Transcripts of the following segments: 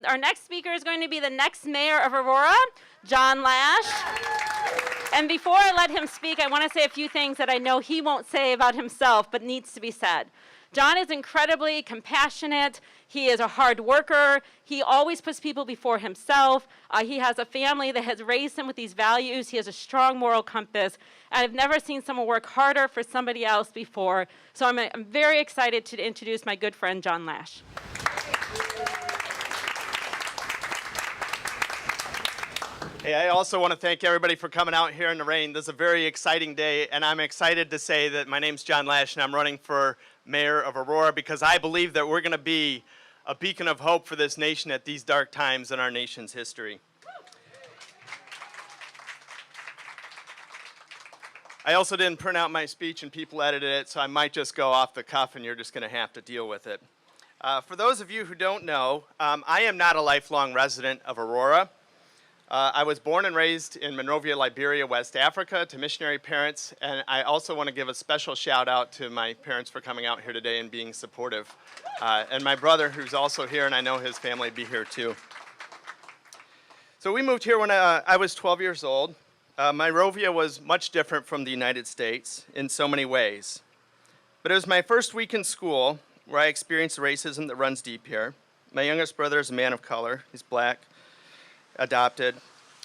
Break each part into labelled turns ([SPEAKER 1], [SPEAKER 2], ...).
[SPEAKER 1] Our next speaker is going to be the next mayor of Aurora, John Laesch. And before I let him speak, I want to say a few things that I know he won't say about himself, but needs to be said. John is incredibly compassionate. He is a hard worker. He always puts people before himself. He has a family that has raised him with these values. He has a strong moral compass. And I've never seen someone work harder for somebody else before. So I'm very excited to introduce my good friend, John Laesch.
[SPEAKER 2] Hey, I also want to thank everybody for coming out here in the rain. This is a very exciting day, and I'm excited to say that my name's John Laesch, and I'm running for mayor of Aurora because I believe that we're going to be a beacon of hope for this nation at these dark times in our nation's history. I also didn't print out my speech, and people edited it, so I might just go off the cuff, and you're just going to have to deal with it. For those of you who don't know, I am not a lifelong resident of Aurora. I was born and raised in Monrovia, Liberia, West Africa, to missionary parents, and I also want to give a special shout out to my parents for coming out here today and being supportive. And my brother, who's also here, and I know his family will be here too. So we moved here when I was 12 years old. Monrovia was much different from the United States in so many ways. But it was my first week in school where I experienced the racism that runs deep here. My youngest brother is a man of color. He's black, adopted.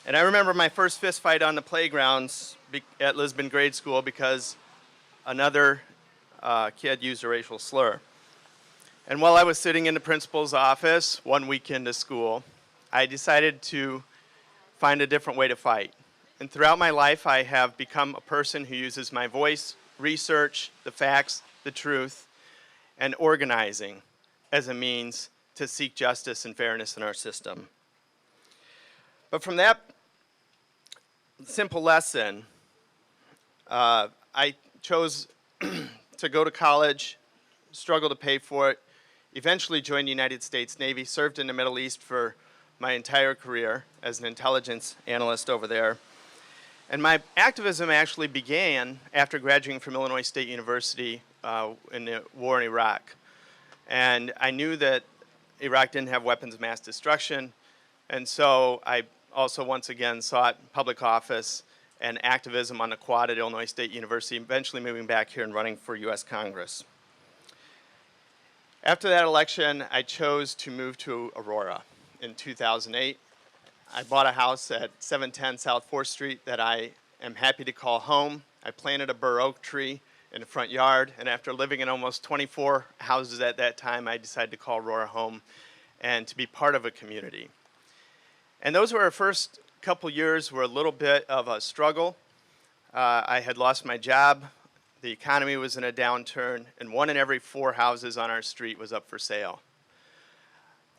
[SPEAKER 2] And I remember my first fist fight on the playgrounds at Lisbon Grade School because another kid used a racial slur. And while I was sitting in the principal's office one week into school, I decided to find a different way to fight. And throughout my life, I have become a person who uses my voice, research, the facts, the truth, and organizing as a means to seek justice and fairness in our system. But from that simple lesson, I chose to go to college, struggle to pay for it, eventually joined the United States Navy, served in the Middle East for my entire career as an intelligence analyst over there. And my activism actually began after graduating from Illinois State University in the war in Iraq. And I knew that Iraq didn't have weapons of mass destruction, and so I also once again sought public office and activism on the quad at Illinois State University, eventually moving back here and running for U.S. Congress. After that election, I chose to move to Aurora in 2008. I bought a house at 710 South 4th Street that I am happy to call home. I planted a bur oak tree in the front yard, and after living in almost 24 houses at that time, I decided to call Aurora home and to be part of a community. And those were our first couple years were a little bit of a struggle. I had lost my job, the economy was in a downturn, and 1 in every 4 houses on our street was up for sale.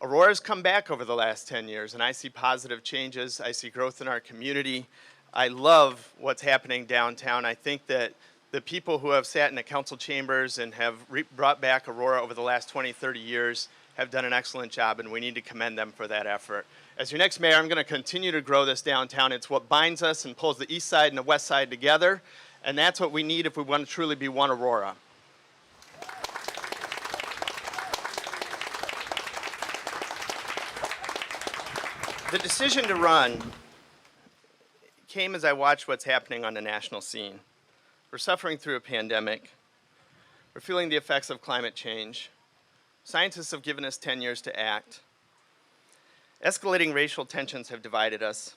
[SPEAKER 2] Aurora's come back over the last 10 years, and I see positive changes. I see growth in our community. I love what's happening downtown. I think that the people who have sat in the council chambers and have brought back Aurora over the last 20, 30 years have done an excellent job, and we need to commend them for that effort. As your next mayor, I'm going to continue to grow this downtown. It's what binds us and pulls the east side and the west side together, and that's what we need if we want to truly be one Aurora. The decision to run came as I watched what's happening on the national scene. We're suffering through a pandemic. We're feeling the effects of climate change. Scientists have given us 10 years to act. Escalating racial tensions have divided us,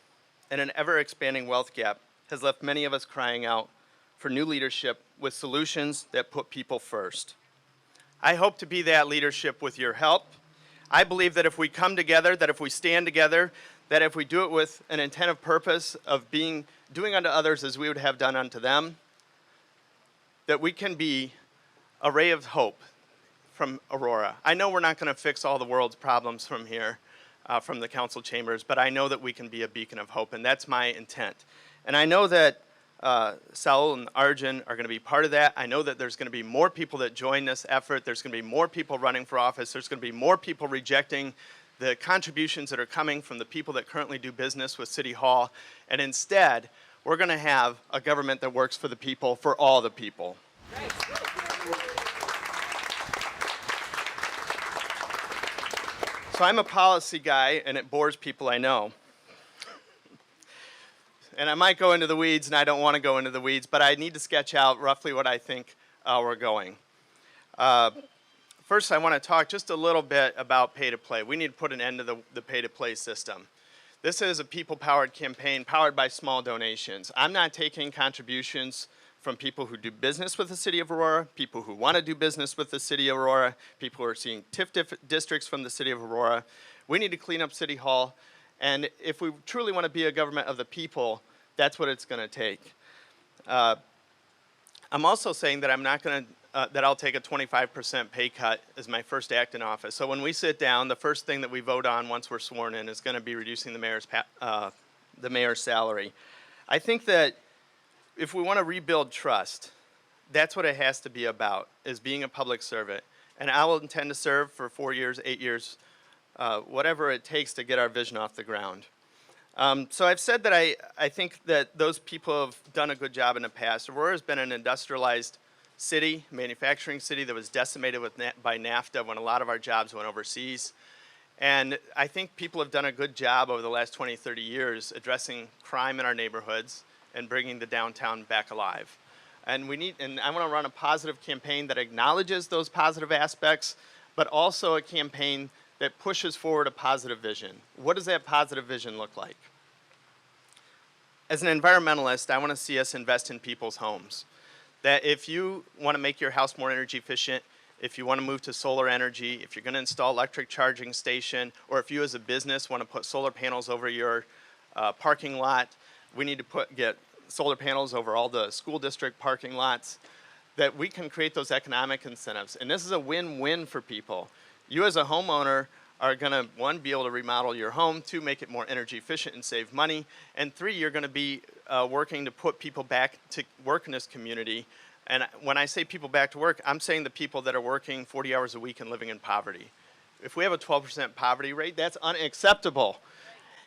[SPEAKER 2] and an ever-expanding wealth gap has left many of us crying out for new leadership with solutions that put people first. I hope to be that leadership with your help. I believe that if we come together, that if we stand together, that if we do it with an intent of purpose of doing unto others as we would have done unto them, that we can be a ray of hope from Aurora. I know we're not going to fix all the world's problems from here, from the council chambers, but I know that we can be a beacon of hope, and that's my intent. And I know that Saul and Arjun are going to be part of that. I know that there's going to be more people that join this effort. There's going to be more people running for office. There's going to be more people rejecting the contributions that are coming from the people that currently do business with City Hall. And instead, we're going to have a government that works for the people, for all the people. So I'm a policy guy, and it bores people I know. And I might go into the weeds, and I don't want to go into the weeds, but I need to sketch out roughly what I think we're going. First, I want to talk just a little bit about pay-to-play. We need to put an end to the pay-to-play system. This is a people-powered campaign powered by small donations. I'm not taking contributions from people who do business with the city of Aurora, people who want to do business with the city of Aurora, people who are seeing TIF districts from the city of Aurora. We need to clean up City Hall, and if we truly want to be a government of the people, that's what it's going to take. I'm also saying that I'm not going to, that I'll take a 25% pay cut as my first act in office. So when we sit down, the first thing that we vote on once we're sworn in is going to be reducing the mayor's salary. I think that if we want to rebuild trust, that's what it has to be about, is being a public servant. And I will intend to serve for 4 years, 8 years, whatever it takes to get our vision off the ground. So I've said that I think that those people have done a good job in the past. Aurora has been an industrialized city, manufacturing city that was decimated by NAFTA when a lot of our jobs went overseas. And I think people have done a good job over the last 20, 30 years addressing crime in our neighborhoods and bringing the downtown back alive. And I want to run a positive campaign that acknowledges those positive aspects, but also a campaign that pushes forward a positive vision. What does that positive vision look like? As an environmentalist, I want to see us invest in people's homes. That if you want to make your house more energy efficient, if you want to move to solar energy, if you're going to install electric charging station, or if you as a business want to put solar panels over your parking lot, we need to get solar panels over all the school district parking lots, that we can create those economic incentives. And this is a win-win for people. You as a homeowner are going to, 1, be able to remodel your home, 2, make it more energy efficient and save money, and 3, you're going to be working to put people back to work in this community. And when I say people back to work, I'm saying the people that are working 40 hours a week and living in poverty. If we have a 12% poverty rate, that's unacceptable.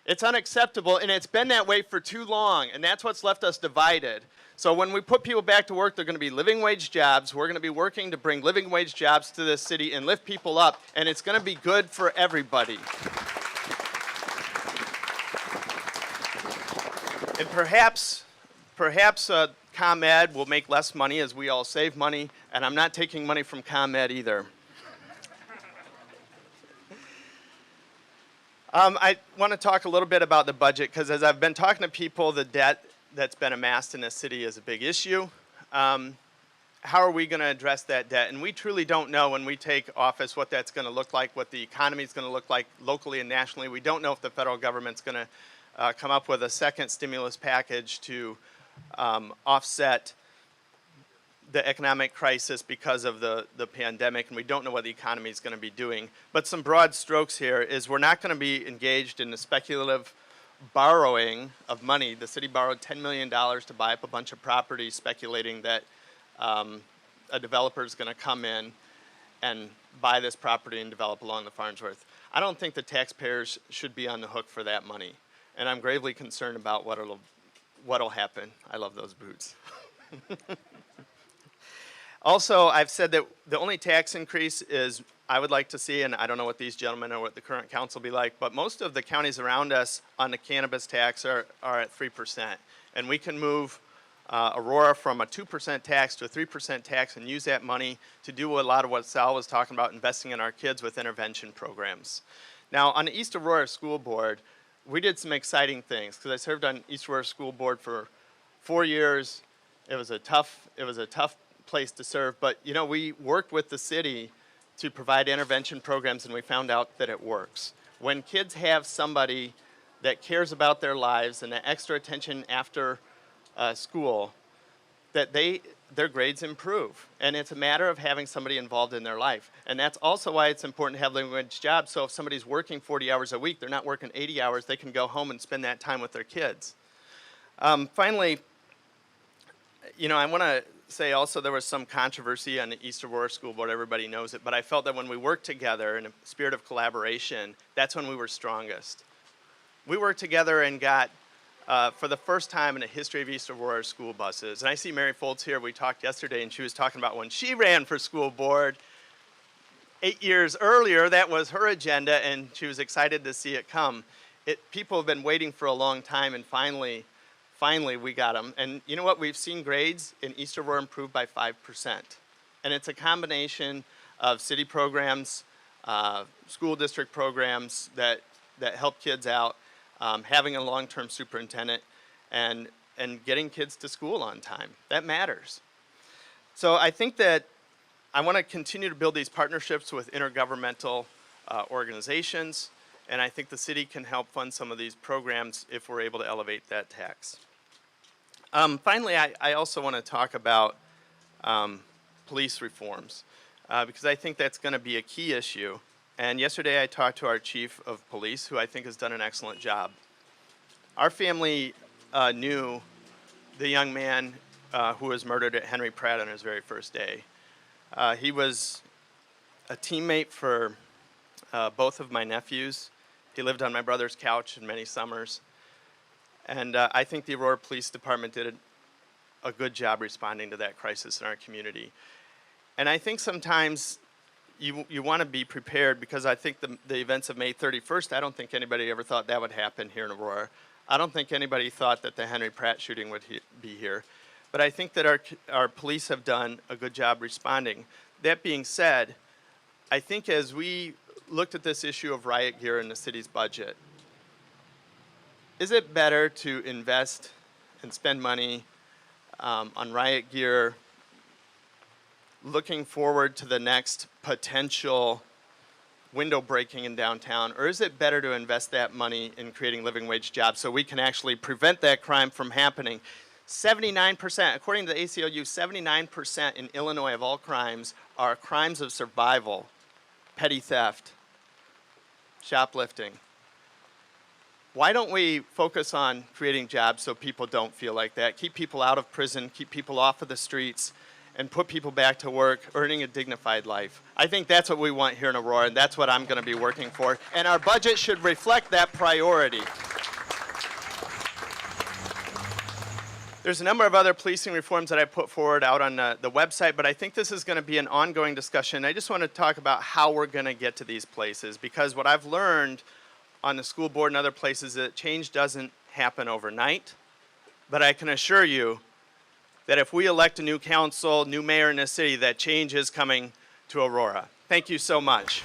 [SPEAKER 2] It's unacceptable, and it's been that way for too long, and that's what's left us divided. So when we put people back to work, they're going to be living wage jobs. We're going to be working to bring living wage jobs to this city and lift people up, and it's going to be good for everybody. And perhaps ComEd will make less money as we all save money, and I'm not taking money from ComEd either. I want to talk a little bit about the budget, because as I've been talking to people, the debt that's been amassed in this city is a big issue. How are we going to address that debt? And we truly don't know when we take office what that's going to look like, what the economy is going to look like locally and nationally. We don't know if the federal government's going to come up with a second stimulus package to offset the economic crisis because of the pandemic, and we don't know what the economy is going to be doing. But some broad strokes here is we're not going to be engaged in the speculative borrowing of money. The city borrowed $10 million to buy up a bunch of property, speculating that a developer is going to come in and buy this property and develop along the Farnsworth. I don't think the taxpayers should be on the hook for that money, and I'm gravely concerned about what'll happen. I love those boots. Also, I've said that the only tax increase is I would like to see, and I don't know what these gentlemen or what the current council will be like, but most of the counties around us on the cannabis tax are at 3%. And we can move Aurora from a 2% tax to a 3% tax and use that money to do a lot of what Sal was talking about, investing in our kids with intervention programs. Now, on the East Aurora School Board, we did some exciting things, because I served on East Aurora School Board for 4 years. It was a tough place to serve, but you know, we worked with the city to provide intervention programs, and we found out that it works. When kids have somebody that cares about their lives and the extra attention after school, that their grades improve, and it's a matter of having somebody involved in their life. And that's also why it's important to have living wage jobs, so if somebody's working 40 hours a week, they're not working 80 hours, they can go home and spend that time with their kids. Finally, you know, I want to say also there was some controversy on the East Aurora School Board, everybody knows it, but I felt that when we worked together in a spirit of collaboration, that's when we were strongest. We worked together and got, for the first time in the history of East Aurora, school buses. And I see Mary Foltz here, we talked yesterday, and she was talking about when she ran for school board. 8 years earlier, that was her agenda, and she was excited to see it come. People have been waiting for a long time, and finally we got them. And you know what? We've seen grades in East Aurora improve by 5%. And it's a combination of city programs, school district programs that help kids out, having a long-term superintendent, and getting kids to school on time. That matters. So I think that I want to continue to build these partnerships with intergovernmental organizations, and I think the city can help fund some of these programs if we're able to elevate that tax. Finally, I also want to talk about police reforms, because I think that's going to be a key issue. And yesterday I talked to our chief of police, who I think has done an excellent job. Our family knew the young man who was murdered at Henry Pratt on his very first day. He was a teammate for both of my nephews. He lived on my brother's couch in many summers. And I think the Aurora Police Department did a good job responding to that crisis in our community. And I think sometimes you want to be prepared, because I think the events of May 31st, I don't think anybody ever thought that would happen here in Aurora. I don't think anybody thought that the Henry Pratt shooting would be here. But I think that our police have done a good job responding. That being said, I think as we looked at this issue of riot gear in the city's budget, is it better to invest and spend money on riot gear, looking forward to the next potential window breaking in downtown, or is it better to invest that money in creating living wage jobs so we can actually prevent that crime from happening? 79%, according to the ACLU, 79% in Illinois of all crimes are crimes of survival, petty theft, shoplifting. Why don't we focus on creating jobs so people don't feel like that? Keep people out of prison, keep people off of the streets, and put people back to work, earning a dignified life. I think that's what we want here in Aurora, and that's what I'm going to be working for. And our budget should reflect that priority. There's a number of other policing reforms that I put forward out on the website, but I think this is going to be an ongoing discussion. I just want to talk about how we're going to get to these places, because what I've learned on the school board and other places is that change doesn't happen overnight. But I can assure you that if we elect a new council, new mayor in this city, that change is coming to Aurora. Thank you so much.